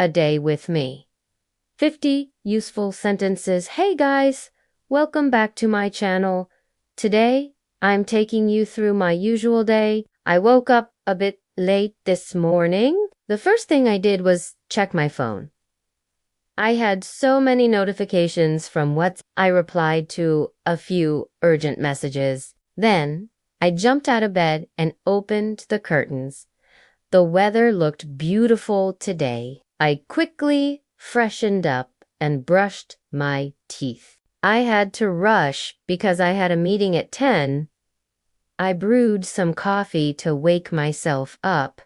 a day with me. 50 useful sentences. Hey guys, welcome back to my channel. Today, I'm taking you through my usual day. I woke up a bit late this morning. The first thing I did was check my phone. I had so many notifications from WhatsApp. I replied to a few urgent messages. Then, I jumped out of bed and opened the curtains. The weather looked beautiful today. I quickly freshened up and brushed my teeth. I had to rush because I had a meeting at 10. I brewed some coffee to wake myself up.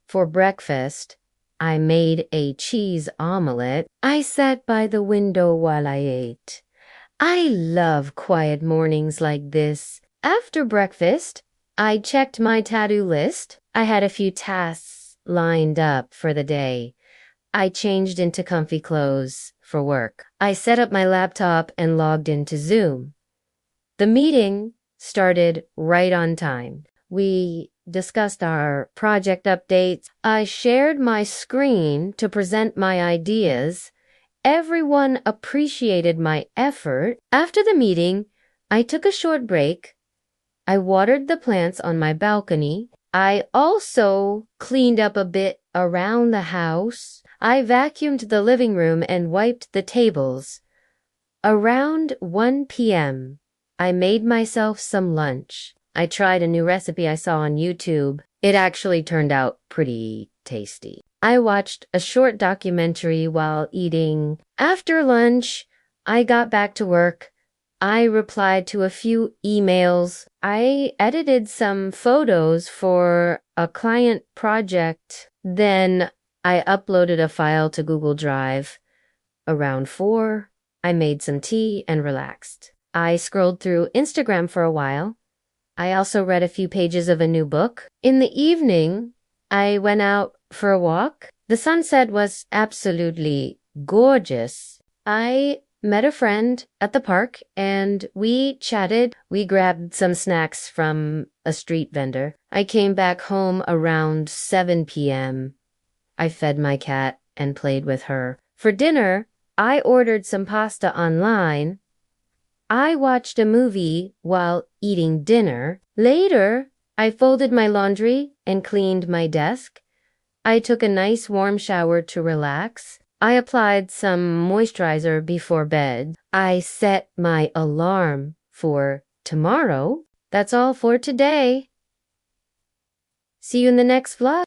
For breakfast, I made a cheese omelette. I sat by the window while I ate. I love quiet mornings like this. After breakfast, I checked my to-do list. I had a few tasks lined up for the day. I changed into comfy clothes for work. I set up my laptop and logged into Zoom. The meeting started right on time. We discussed our project updates. I shared my screen to present my ideas. Everyone appreciated my effort. After the meeting, I took a short break. I watered the plants on my balcony. I also cleaned up a bit around the house. I vacuumed the living room and wiped the tables. Around 1 p.m., I made myself some lunch. I tried a new recipe I saw on YouTube. It actually turned out pretty tasty. I watched a short documentary while eating. After lunch, I got back to work. I replied to a few emails. I edited some photos for a client project. Then I uploaded a file to Google Drive. Around 4, I made some tea and relaxed. I scrolled through Instagram for a while. I also read a few pages of a new book. In the evening, I went out for a walk. The sunset was absolutely gorgeous. I met a friend at the park and we chatted. We grabbed some snacks from a street vendor. I came back home around 7 p.m. I fed my cat and played with her. For dinner, I ordered some pasta online. I watched a movie while eating dinner. Later, I folded my laundry and cleaned my desk. I took a nice warm shower to relax. I applied some moisturizer before bed. I set my alarm for tomorrow. That's all for today. See you in the next vlog.